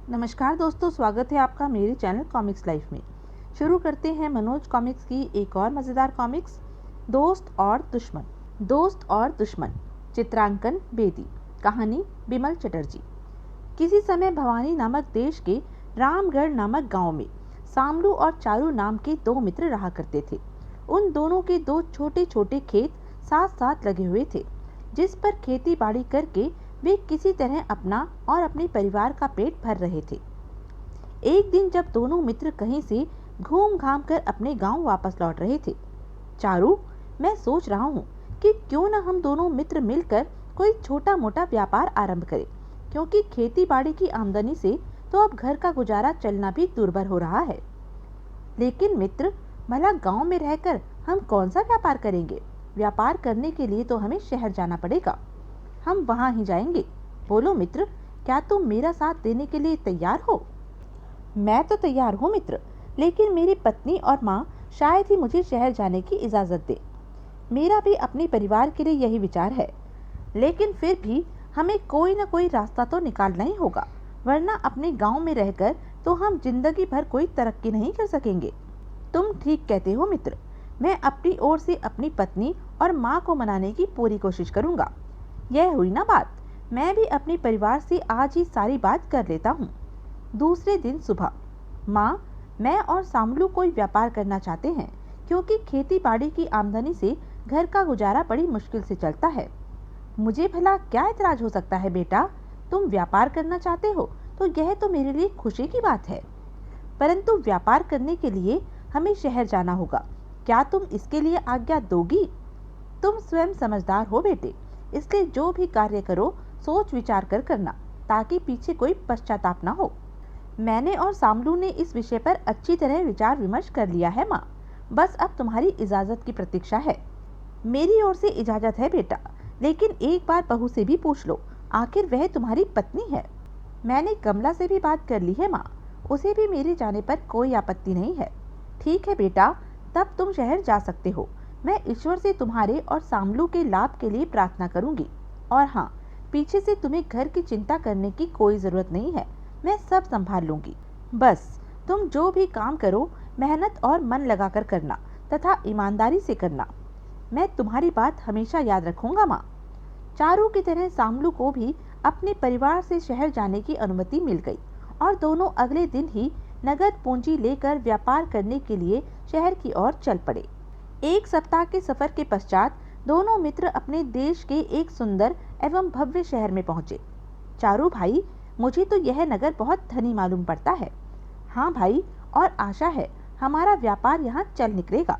नमस्कार दोस्तों, स्वागत है आपका मेरे चैनल कॉमिक्स लाइफ में। शुरू करते हैं मनोज कॉमिक्स की एक और मज़ेदार कॉमिक्स, दोस्त और दुश्मन। दोस्त और दुश्मन, चित्रांकन बेदी, कहानी बिमल चटर्जी। किसी समय भवानी नामक देश के रामगढ़ नामक गांव में सामलू और चारू नाम के दो मित्र रहा करते थे। उन दोनों के दो छोटे छोटे खेत साथ साथ लगे हुए थे, जिस पर खेती बाड़ी करके वे किसी तरह अपना और अपने परिवार का पेट भर रहे थे। एक दिन जब दोनों मित्र कहीं से घूम घाम कर अपने गांव वापस लौट रहे थे, चारू, मैं सोच रहा हूँ कि क्यों न हम दोनों मित्र मिलकर कोई छोटा मोटा व्यापार आरंभ करें, क्योंकि खेती बाड़ी की आमदनी से तो अब घर का गुजारा चलना भी दुर्भर हो रहा है। लेकिन मित्र, भला गांव में रहकर हम कौन सा व्यापार करेंगे? व्यापार करने के लिए तो हमें शहर जाना पड़ेगा। हम वहां ही जाएंगे। बोलो मित्र, क्या तुम मेरा साथ देने के लिए तैयार हो? मैं तो तैयार हूँ मित्र, लेकिन मेरी पत्नी और माँ शायद ही मुझे शहर जाने की इजाज़त दे। मेरा भी अपने परिवार के लिए यही विचार है, लेकिन फिर भी हमें कोई न कोई रास्ता तो निकालना ही होगा, वरना अपने गांव में रहकर तो हम जिंदगी भर कोई तरक्की नहीं कर सकेंगे। तुम ठीक कहते हो मित्र, मैं अपनी ओर से अपनी पत्नी और माँ को मनाने की पूरी कोशिश करूँगा। यह हुई ना बात, मैं भी अपने परिवार से आज ही सारी बात कर लेता हूँ। दूसरे दिन सुबह, माँ, मैं और सामलू कोई व्यापार करना चाहते हैं, क्योंकि खेती बाड़ी की आमदनी से घर का गुजारा बड़ी मुश्किल से चलता है। मुझे भला क्या इतराज हो सकता है बेटा? तुम व्यापार करना चाहते हो तो यह तो मेरे लिए खुशी की बात है, परंतु व्यापार करने के लिए हमें शहर जाना होगा। क्या तुम इसके लिए आज्ञा दोगी? तुम स्वयं समझदार हो बेटे, इसलिए जो भी कार्य करो सोच विचार कर करना, ताकि पीछे कोई पश्चाताप ना हो। मैंने और सामलू ने इस विषय पर अच्छी तरह विचार विमर्श कर लिया है माँ, बस अब तुम्हारी इजाज़त की प्रतीक्षा है। मेरी ओर से इजाज़त है बेटा, लेकिन एक बार बहू से भी पूछ लो, आखिर वह तुम्हारी पत्नी है। मैंने कमला से भी बात कर ली है माँ, उसे भी मेरे जाने पर कोई आपत्ति नहीं है। ठीक है बेटा, तब तुम शहर जा सकते हो। मैं ईश्वर से तुम्हारे और सामलू के लाभ के लिए प्रार्थना करूंगी। और हाँ, पीछे से तुम्हें घर की चिंता करने की कोई ज़रूरत नहीं है, मैं सब संभाल लूंगी। बस तुम जो भी काम करो मेहनत और मन लगाकर करना तथा ईमानदारी से करना। मैं तुम्हारी बात हमेशा याद रखूंगा माँ। चारू की तरह सामलू को भी अपने परिवार से शहर जाने की अनुमति मिल गई और दोनों अगले दिन ही नगद पूंजी लेकर व्यापार करने के लिए शहर की ओर चल पड़े। एक सप्ताह के सफर के पश्चात दोनों मित्र अपने देश के एक सुंदर एवं भव्य शहर में पहुंचे। चारू भाई, मुझे तो यह नगर बहुत धनी मालूम पड़ता है। हाँ भाई, और आशा है हमारा व्यापार यहाँ चल निकलेगा।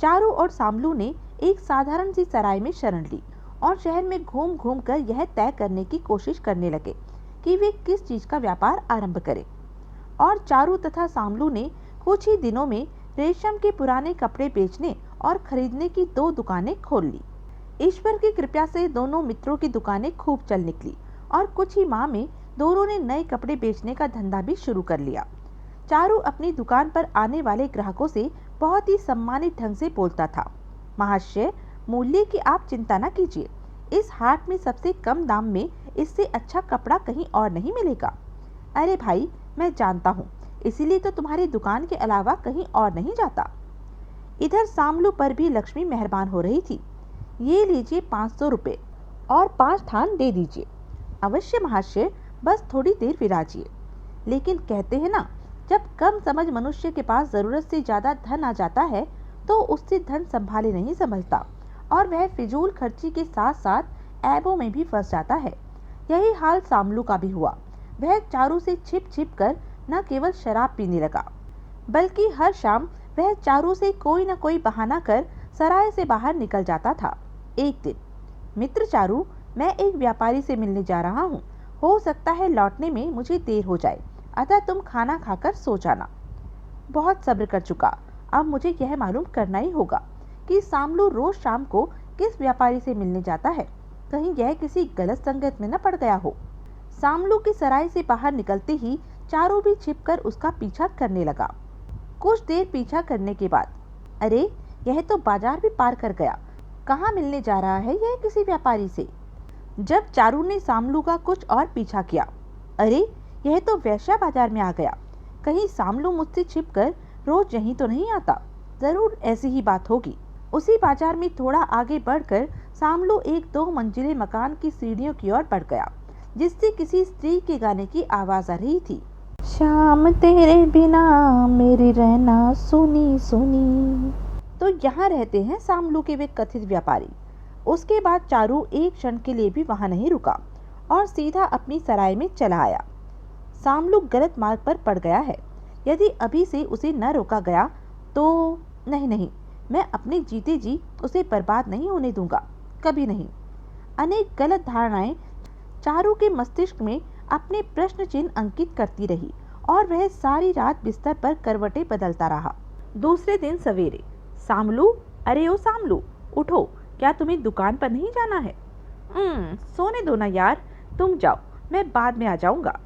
चारू और सामलू ने एक साधारण सी सराय में शरण ली और शहर में घूम घूम कर यह तय करने की कोशिश करने लगे कि वे किस चीज का व्यापार आरंभ करें। और चारू तथा सामलू ने कुछ ही दिनों में रेशम के पुराने कपड़े बेचने और खरीदने की दो दुकानें खोल ली। ईश्वर की कृपा से दोनों मित्रों की दुकानें खूब चल निकली और कुछ ही माह में दोनों ने नए कपड़े बेचने का धंधा भी शुरू कर लिया। चारू अपनी दुकान पर आने वाले ग्राहकों से बहुत ही सम्मानित ढंग से बोलता था। महाशय, मूल्य की आप चिंता न कीजिए, इस हाट में सबसे कम दाम में इससे अच्छा कपड़ा कहीं और नहीं मिलेगा। अरे भाई, मैं जानता हूँ, इसीलिए तो तुम्हारी दुकान के अलावा कहीं और नहीं जाता। इधर सामलू पर भी लक्ष्मी मेहरबान हो रही थी। ये लीजिए 500 रुपये और 5 थान दे दीजिए। अवश्य महाशय, बस थोड़ी देर विराजिए। लेकिन कहते हैं ना, जब कम समझ मनुष्य के पास जरूरत से ज्यादा धन आ जाता है तो उससे धन संभाले नहीं समझता और वह फिजूल खर्ची के साथ साथ ऐबों में भी फंस जाता है। यही हाल सामलू का भी हुआ। वह चारू से छिप छिप कर न केवल शराब पीने लगा, बल्कि हर शाम वह चारू से कोई न कोई बहाना कर सराय से बाहर निकल जाता था। एक दिन, मित्र चारू, मैं एक व्यापारी से मिलने जा रहा हूँ, हो सकता है लौटने में मुझे देर हो जाए, अतः तुम खाना खाकर सो जाना। बहुत सब्र कर चुका, अब मुझे यह मालूम करना ही होगा कि सामलू रोज शाम को किस व्यापारी से मिलने जाता है, कहीं यह किसी गलत संगत में न पड़ गया हो। सामलू की सराय से बाहर निकलते ही चारू भी छिपकर उसका पीछा करने लगा। कुछ देर पीछा करने के बाद, अरे, यह तो बाजार भी पार कर गया, कहाँ मिलने जा रहा है यह किसी व्यापारी से। जब चारू ने सामलू का कुछ और पीछा किया, अरे, यह तो वैश्या बाजार में आ गया। कहीं सामलू मुझसे छिपकर रोज यहीं तो नहीं आता। जरूर ऐसी ही बात होगी। उसी बाजार में थोड़ा आगे बढ़कर सामलू एक 2 मंजिले मकान की सीढ़ियों की ओर बढ़ गया, जिससे किसी स्त्री के गाने की आवाज आ रही थी। शाम तेरे बिना मेरी रहना सुनी सुनी। तो यहाँ रहते हैं सामलू के वे कथित व्यापारी। उसके बाद चारू एक क्षण के लिए भी वहां नहीं रुका और सीधा अपनी सराय में चला आया। सामलू गलत मार्ग पर पड़ गया है। यदि अभी से उसे न रोका गया तो नहीं, मैं अपने जीते जी उसे बर्बाद नहीं होने दूंगा, कभी नहीं। अनेक गलत धारणाएं चारू के मस्तिष्क में अपने प्रश्न चिन्ह अंकित करती रही और वह सारी रात बिस्तर पर करवटें बदलता रहा। दूसरे दिन सवेरे, सामलू, अरे ओ सामलू, उठो, क्या तुम्हें दुकान पर नहीं जाना है? सोने दो ना यार, तुम जाओ, मैं बाद में आ जाऊंगा।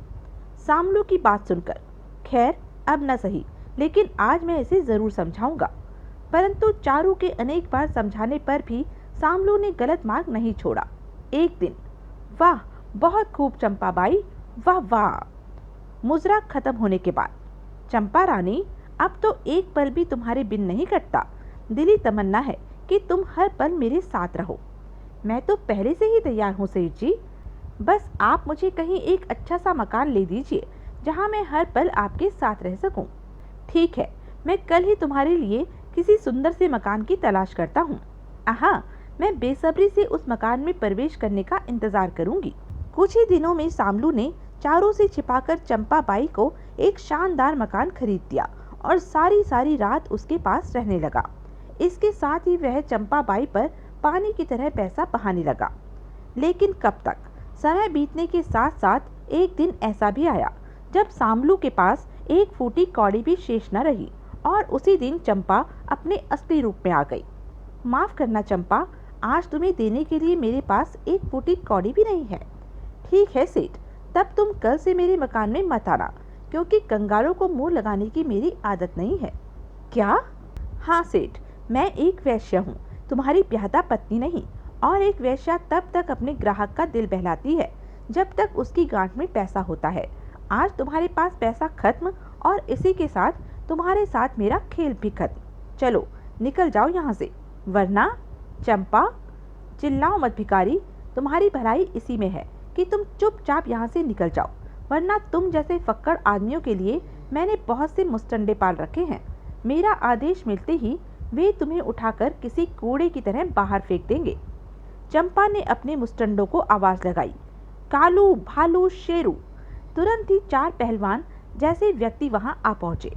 सामलू की बात सुनकर, खैर अब न सही, लेकिन आज मैं इसे जरूर समझाऊंगा। परंतु चारू के अनेक बार समझाने पर भी सामलू ने गलत मार्ग नहीं छोड़ा। एक दिन, वाह बहुत खूब चंपाबाई, वाह वाह। मुजरा खत्म होने के बाद, चंपा रानी, अब तो एक पल भी तुम्हारे बिन नहीं कटता। दिली तमन्ना है कि तुम हर पल मेरे साथ रहो। मैं तो पहले से ही तैयार हूँ सेठ जी। बस आप मुझे कहीं एक अच्छा सा मकान ले दीजिए जहाँ मैं हर पल आपके साथ रह सकूं। ठीक है, मैं कल ही तुम्हारे लिए किसी सुंदर से मकान की तलाश करता हूँ। आहा, मैं बेसब्री से उस मकान में प्रवेश करने का इंतजार करूंगी। कुछ ही दिनों में सामलू ने चारों से छिपाकर चंपाबाई को एक शानदार मकान खरीद दिया और सारी रात उसके पास रहने लगा। इसके साथ ही वह चंपाबाई पर पानी की तरह पैसा बहाने लगा। लेकिन कब तक? समय बीतने के साथ साथ एक दिन ऐसा भी आया जब सामलू के पास एक फूटी कौड़ी भी शेष न रही और उसी दिन चंपा अपने असली रूप में आ गई। माफ करना चंपा, आज तुम्हें देने के लिए मेरे पास एक फूटी कौड़ी भी नहीं है। ठीक है सेठ, तब तुम कल से मेरे मकान में मत आना, क्योंकि कंगालों को मुंह लगाने की मेरी आदत नहीं है। क्या? हाँ सेठ, मैं एक वैश्या हूँ, तुम्हारी ब्याहता पत्नी नहीं। और एक वैश्या तब तक अपने ग्राहक का दिल बहलाती है जब तक उसकी गांठ में पैसा होता है। आज तुम्हारे पास पैसा खत्म और इसी के साथ तुम्हारे साथ मेरा खेल भी खत्म। चलो निकल जाओ यहाँ से, वरना। चंपा, चिल्लाओ मत भिखारी, तुम्हारी भलाई इसी में है कि तुम चुपचाप यहाँ से निकल जाओ, वरना तुम जैसे फक्कड़ आदमियों के लिए मैंने बहुत से मुस्टंडे पाल रखे हैं। मेरा आदेश मिलते ही वे तुम्हें उठाकर किसी कूड़े की तरह बाहर फेंक देंगे। चंपा ने अपने मुस्टंडों को आवाज लगाई। कालू, भालू, शेरू। तुरंत ही 4 पहलवान जैसे व्यक्ति वहां आ पहुंचे।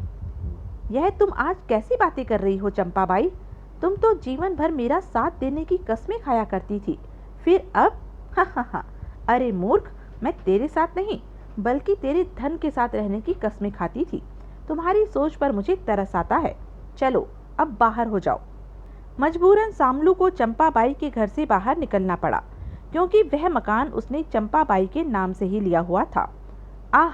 यह तुम आज कैसी बातें कर रही हो चंपाबाई? तुम तो जीवन भर मेरा साथ देने की कस्में खाया करती थी, फिर अब? हा। अरे मूर्ख, मैं तेरे साथ नहीं बल्कि तेरे धन के साथ रहने की कस्में खाती थी। तुम्हारी सोच पर मुझे तरस आता है। चलो अब बाहर हो जाओ। मजबूरन सामलू को चंपाबाई के घर से बाहर निकलना पड़ा, क्योंकि वह मकान उसने चंपाबाई के नाम से ही लिया हुआ था। आह,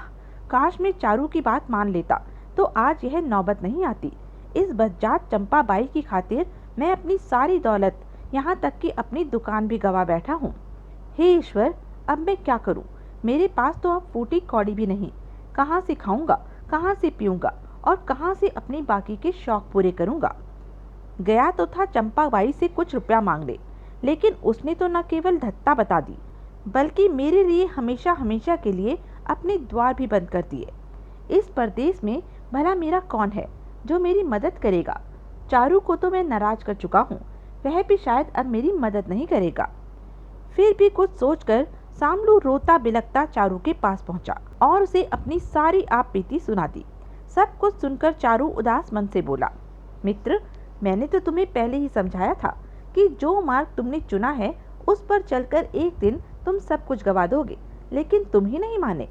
काश मैं चारू की बात मान लेता तो आज यह नौबत नहीं आती। इस बज्जात चंपाबाई की खातिर मैं अपनी सारी दौलत, यहाँ तक कि अपनी दुकान भी गवा बैठा हूँ। हे ईश्वर, अब मैं क्या करूँ? मेरे पास तो अब फूटी कौड़ी भी नहीं। कहाँ से खाऊंगा, कहाँ से पीऊंगा और कहाँ से अपने बाकी के शौक पूरे करूंगा? गया तो था चंपाबाई से कुछ रुपया मांगने, लेकिन उसने तो न केवल धत्ता बता दी बल्कि मेरे लिए हमेशा हमेशा के लिए अपने द्वार भी बंद कर दिए। इस परदेश में भला मेरा कौन है जो मेरी मदद करेगा? चारू को तो मैं नाराज कर चुका हूँ, वह भी शायद अब मेरी मदद नहीं करेगा। फिर भी कुछ सोचकर सामलू रोता बिलखता चारू के पास पहुंचा और उसे अपनी सारी आप बीती सुना दी। सब कुछ सुनकर चारू उदास मन से बोला, मित्र, मैंने तो तुम्हें पहले ही समझाया था कि जो मार्ग तुमने चुना है उस पर चलकर एक दिन तुम सब कुछ गवा दोगे, लेकिन तुम ही नहीं माने।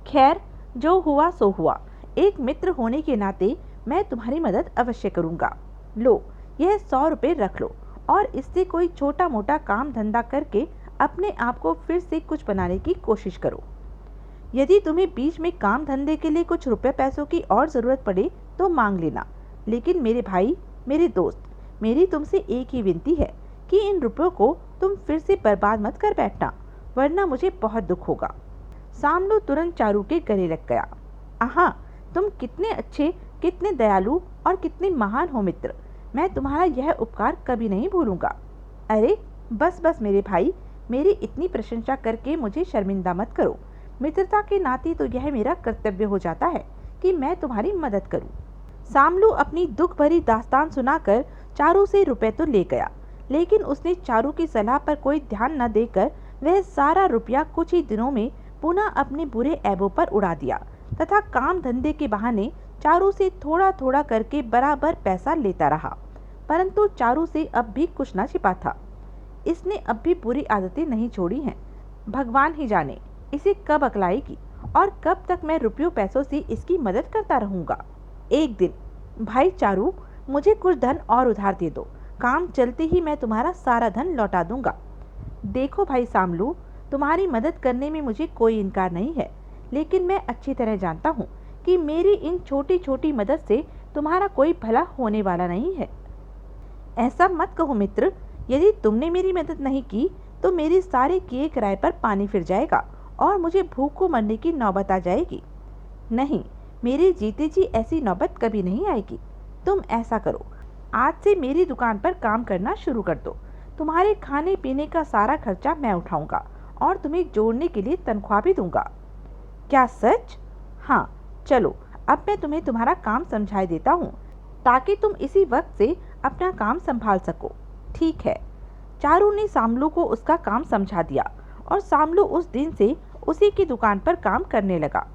खैर, जो हुआ सो हुआ। एक मित्र होने के नाते मैं तुम्हारी मदद अवश्य करूंगा। लो, यह 100 रुपये रख लो और इससे कोई छोटा मोटा काम धंधा करके अपने आप को फिर से कुछ बनाने की कोशिश करो। यदि तुम्हें बीच में काम धंधे के लिए कुछ रुपए पैसों की और ज़रूरत पड़े तो मांग लेना, लेकिन मेरे भाई, मेरे दोस्त, मेरी तुमसे एक ही विनती है कि इन रुपयों को तुम फिर से बर्बाद मत कर बैठना, वरना मुझे बहुत दुख होगा। सामलू तुरंत चारू के गले लग गया। आहा, तुम कितने अच्छे, कितने दयालु और कितने महान हो मित्र। मैं तुम्हारा यह उपकार कभी नहीं भूलूंगा। अरे बस बस मेरे भाई, मेरी इतनी प्रशंसा करके मुझे शर्मिंदा मत करो। मित्रता के नाते तो यह मेरा कर्तव्य हो जाता है कि मैं तुम्हारी मदद करूं। सामलू अपनी दुख भरी दास्तान सुनाकर चारू से रुपए तो ले गया, लेकिन उसने चारू की सलाह पर कोई ध्यान न देकर वह सारा रुपया कुछ ही दिनों में पुनः अपने बुरे ऐबों पर उड़ा दिया तथा काम धंधे के बहाने चारू से थोड़ा थोड़ा करके बराबर पैसा लेता रहा। परंतु चारू से अब भी कुछ न छिपा था। इसने अब भी बुरी आदतें नहीं छोड़ी हैं। भगवान ही जाने इसे कब अकलाएगी और कब तक मैं रुपयों पैसों से इसकी मदद करता रहूंगा। एक दिन, भाई चारू, मुझे कुछ धन और उधार दे दो, काम चलते ही मैं तुम्हारा सारा धन लौटा दूंगा। देखो भाई सामलू, तुम्हारी मदद करने में मुझे कोई इनकार नहीं है, लेकिन मैं अच्छी तरह जानता हूँ कि मेरी इन छोटी छोटी मदद से तुम्हारा कोई भला होने वाला नहीं है। ऐसा मत कहो मित्र, यदि तुमने मेरी मदद नहीं की तो मेरे सारे किए किराए पर पानी फिर जाएगा और मुझे भूख को मरने की नौबत आ जाएगी। नहीं, मेरे जीते जी ऐसी नौबत कभी नहीं आएगी। तुम ऐसा करो, आज से मेरी दुकान पर काम करना शुरू कर दो। तुम्हारे खाने पीने का सारा खर्चा मैं उठाऊंगा और तुम्हें जोड़ने के लिए तनख्वाह भी दूंगा। क्या सच? हाँ, चलो अब मैं तुम्हें तुम्हारा काम समझा देता हूँ ताकि तुम इसी वक्त से अपना काम संभाल सको। ठीक है। चारू ने सामलू को उसका काम समझा दिया और सामलू उस दिन से उसी की दुकान पर काम करने लगा।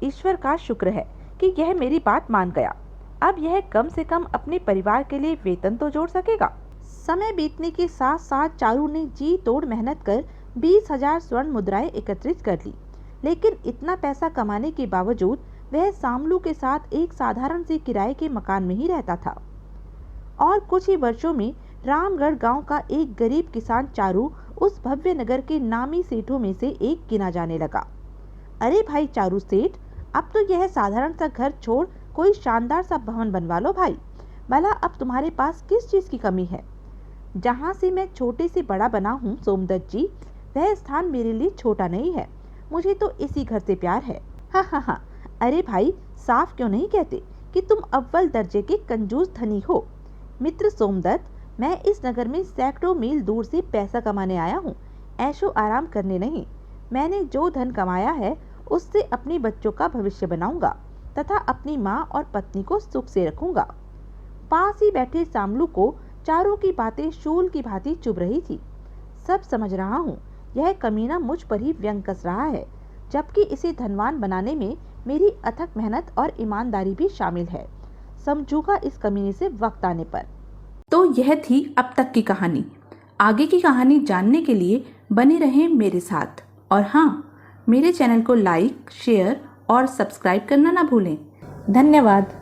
ईश्वर का शुक्र है कि यह मेरी बात मान गया। अब यह कम से कम अपने परिवार के लिए वेतन तो जोड़ सकेगा। समय बीतने के साथ साथ चारू ने जी तोड़ मेहनत कर 20,000 स्वर्ण मुद्राएं एकत्रित कर ली, लेकिन इतना पैसा कमाने के बावजूद वह सामलू के साथ एक साधारण से किराए के मकान में ही रहता था। और कुछ ही वर्षों में रामगढ़ गांव का एक गरीब किसान चारू उस भव्य नगर के नामी सेठों में से एक गिना जाने लगा। अरे भाई चारू सेठ, अब तो यह साधारण सा घर छोड़ कोई शानदार सा भवन बनवा लो भाई। भला अब तुम्हारे पास किस चीज की कमी है? जहाँ से मैं छोटे से बड़ा बना हूँ सोमदत्त जी, वह स्थान मेरे लिए छोटा नहीं है। मुझे तो इसी घर से प्यार है। हा हा हा। अरे भाई, साफ क्यों नहीं कहते कि तुम अव्वल दर्जे के कंजूस धनी हो। मित्र सोमदत्त, मैं इस नगर में सैकड़ों मील दूर से पैसा कमाने आया हूँ, ऐशो आराम करने नहीं। मैंने जो धन कमाया है उससे अपने बच्चों का भविष्य बनाऊंगा तथा अपनी माँ और पत्नी को सुख से रखूंगा। पास ही बैठे सामलू को चारों की बातें शूल की भांति चुभ रही थी। सब समझ रहा हूँ, यह कमीना मुझ पर ही व्यंग कस रहा है, जबकि इसे धनवान बनाने में मेरी अथक मेहनत और ईमानदारी भी शामिल है। समझूंगा इस कमीने से वक्त आने पर। तो यह थी अब तक की कहानी। आगे की कहानी जानने के लिए बने रहें मेरे साथ। और हाँ, मेरे चैनल को लाइक, शेयर और सब्सक्राइब करना ना भूलें। धन्यवाद।